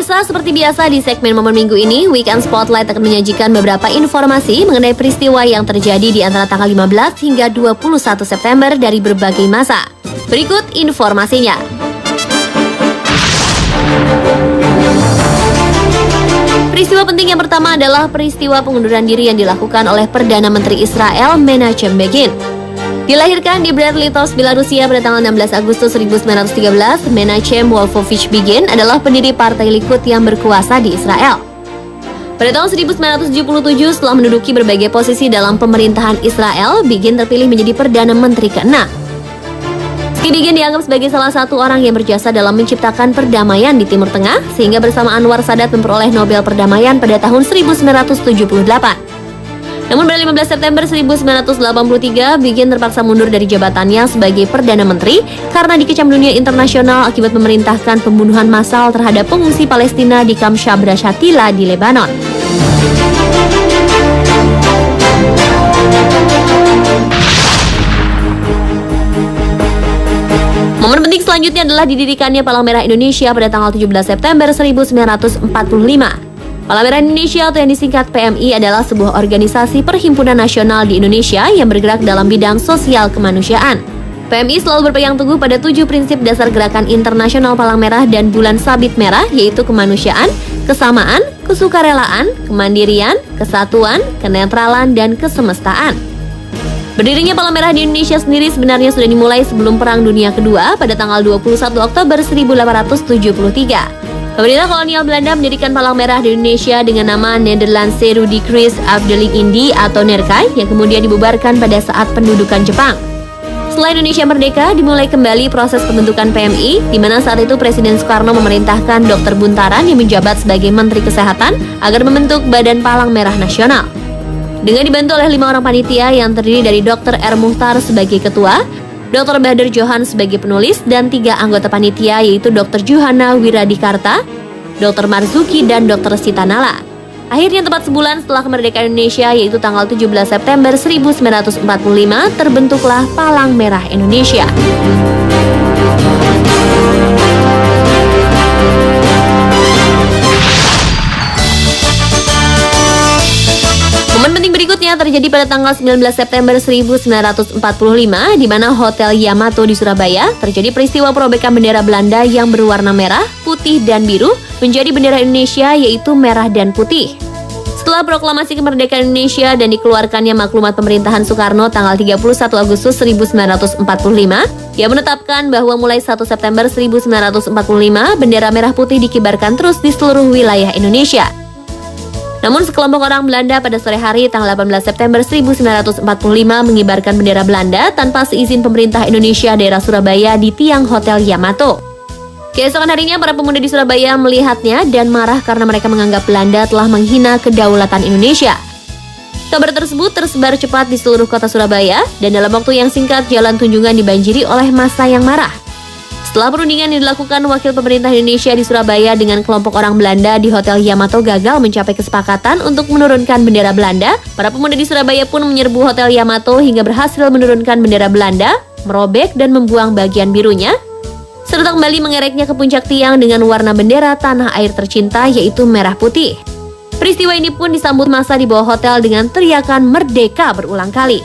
Pemirsa, seperti biasa di segmen momen minggu ini, Weekend Spotlight akan menyajikan beberapa informasi mengenai peristiwa yang terjadi di antara tanggal 15 hingga 21 September dari berbagai masa. Berikut informasinya. Peristiwa penting yang pertama adalah peristiwa pengunduran diri yang dilakukan oleh Perdana Menteri Israel Menachem Begin. Dilahirkan di Brest-Litovsk, Belarusia pada tanggal 16 Agustus 1913, Menachem Wolfowitz Begin adalah pendiri Partai Likud yang berkuasa di Israel. Pada tahun 1977, setelah menduduki berbagai posisi dalam pemerintahan Israel, Begin terpilih menjadi Perdana Menteri ke-6. Begin dianggap sebagai salah satu orang yang berjasa dalam menciptakan perdamaian di Timur Tengah, sehingga bersama Anwar Sadat memperoleh Nobel Perdamaian pada tahun 1978. Namun pada 15 September 1983, Begin terpaksa mundur dari jabatannya sebagai Perdana Menteri karena dikecam dunia internasional akibat memerintahkan pembunuhan massal terhadap pengungsi Palestina di kamp Shabra Shatila di Lebanon. Momen penting selanjutnya adalah didirikannya Palang Merah Indonesia pada tanggal 17 September 1945. Palang Merah Indonesia atau yang disingkat PMI adalah sebuah organisasi perhimpunan nasional di Indonesia yang bergerak dalam bidang sosial kemanusiaan. PMI selalu berpegang teguh pada 7 prinsip dasar gerakan internasional Palang Merah dan Bulan Sabit Merah, yaitu kemanusiaan, kesamaan, kesukarelaan, kemandirian, kesatuan, kenetralan, dan kesemestaan. Berdirinya Palang Merah di Indonesia sendiri sebenarnya sudah dimulai sebelum Perang Dunia Kedua pada tanggal 21 Oktober 1873. Pemerintah kolonial Belanda mendirikan Palang Merah di Indonesia dengan nama Nederlandse Rode Kruis Afdeling Indi atau NERKAI yang kemudian dibubarkan pada saat pendudukan Jepang. Setelah Indonesia merdeka, dimulai kembali proses pembentukan PMI, di mana saat itu Presiden Soekarno memerintahkan Dr. Buntaran yang menjabat sebagai Menteri Kesehatan agar membentuk Badan Palang Merah Nasional. Dengan dibantu oleh 5 orang panitia yang terdiri dari Dr. R. Muhtar sebagai ketua, Dr. Bader Johan sebagai penulis, dan 3 anggota panitia yaitu Dr. Juhana Wiradikarta, Dr. Marzuki, dan Dr. Sitanala. Akhirnya tepat sebulan setelah kemerdekaan Indonesia yaitu tanggal 17 September 1945 terbentuklah Palang Merah Indonesia. Momen penting berikutnya terjadi pada tanggal 19 September 1945 di mana Hotel Yamato di Surabaya terjadi peristiwa perobekan bendera Belanda yang berwarna merah, putih, dan biru menjadi bendera Indonesia yaitu merah dan putih. Setelah proklamasi kemerdekaan Indonesia dan dikeluarkannya maklumat pemerintahan Soekarno tanggal 31 Agustus 1945, ia menetapkan bahwa mulai 1 September 1945 bendera merah putih dikibarkan terus di seluruh wilayah Indonesia. Namun sekelompok orang Belanda pada sore hari tanggal 18 September 1945 mengibarkan bendera Belanda tanpa seizin pemerintah Indonesia daerah Surabaya di tiang Hotel Yamato. Keesokan harinya para pemuda di Surabaya melihatnya dan marah karena mereka menganggap Belanda telah menghina kedaulatan Indonesia. Kabar tersebut tersebar cepat di seluruh kota Surabaya dan dalam waktu yang singkat jalan Tunjungan dibanjiri oleh massa yang marah. Setelah perundingan yang dilakukan wakil pemerintah Indonesia di Surabaya dengan kelompok orang Belanda di Hotel Yamato gagal mencapai kesepakatan untuk menurunkan bendera Belanda, para pemuda di Surabaya pun menyerbu Hotel Yamato hingga berhasil menurunkan bendera Belanda, merobek dan membuang bagian birunya, serta kembali mengereknya ke puncak tiang dengan warna bendera tanah air tercinta yaitu merah putih. Peristiwa ini pun disambut massa di bawah hotel dengan teriakan merdeka berulang kali.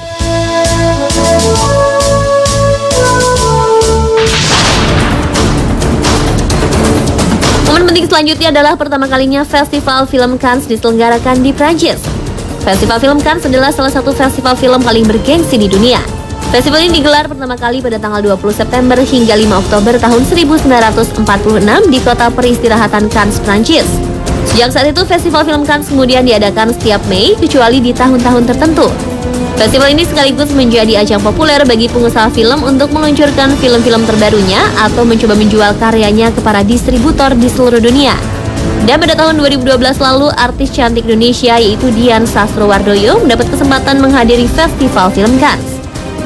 Momen penting selanjutnya adalah pertama kalinya Festival Film Cannes diselenggarakan di Prancis. Festival Film Cannes adalah salah satu festival film paling bergengsi di dunia. Festival ini digelar pertama kali pada tanggal 20 September hingga 5 Oktober tahun 1946 di kota peristirahatan Cannes, Prancis. Sejak saat itu, Festival Film Cannes kemudian diadakan setiap Mei kecuali di tahun-tahun tertentu. Festival ini sekaligus menjadi ajang populer bagi pengusaha film untuk meluncurkan film-film terbarunya atau mencoba menjual karyanya ke para distributor di seluruh dunia. Dan pada tahun 2012 lalu, artis cantik Indonesia yaitu Dian Sastrowardoyo mendapat kesempatan menghadiri Festival Film Cannes.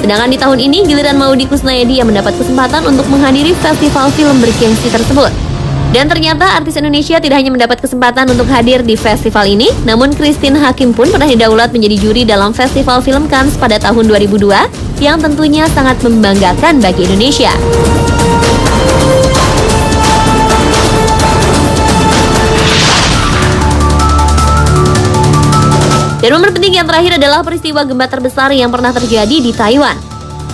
Sedangkan di tahun ini, giliran Maudy Kusnayadi yang mendapat kesempatan untuk menghadiri Festival Film bergengsi tersebut. Dan ternyata artis Indonesia tidak hanya mendapat kesempatan untuk hadir di festival ini, namun Christine Hakim pun pernah didaulat menjadi juri dalam Festival Film Cannes pada tahun 2002, yang tentunya sangat membanggakan bagi Indonesia. Dan momen penting yang terakhir adalah peristiwa gempa terbesar yang pernah terjadi di Taiwan.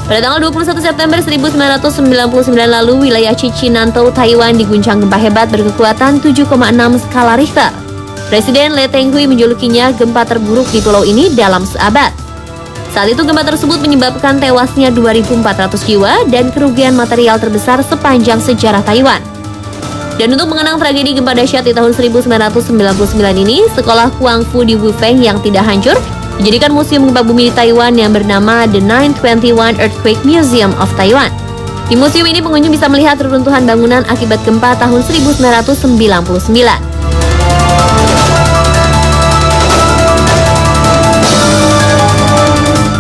Pada tanggal 21 September 1999 lalu, wilayah Chisinau, Taiwan diguncang gempa hebat berkekuatan 7,6 skala Richter. Presiden Lee Teng-hui menjulukinya gempa terburuk di pulau ini dalam seabad. Saat itu gempa tersebut menyebabkan tewasnya 2.400 jiwa dan kerugian material terbesar sepanjang sejarah Taiwan. Dan untuk mengenang tragedi gempa dahsyat di tahun 1999 ini, sekolah Kuang Fu di Wufeng yang tidak hancur dijadikan museum gempa bumi di Taiwan yang bernama The 921 Earthquake Museum of Taiwan. Di museum ini pengunjung bisa melihat reruntuhan bangunan akibat gempa tahun 1999.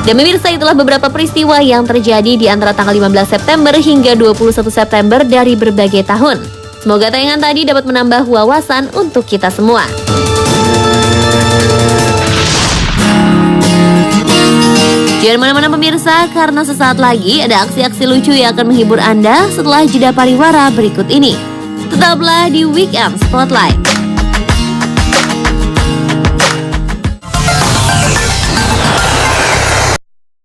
Dan pemirsa, itulah beberapa peristiwa yang terjadi di antara tanggal 15 September hingga 21 September dari berbagai tahun. Semoga tayangan tadi dapat menambah wawasan untuk kita semua. Jangan mana-mana pemirsa, karena sesaat lagi ada aksi-aksi lucu yang akan menghibur Anda setelah jeda pariwara berikut ini. Tetaplah di Weekend Spotlight.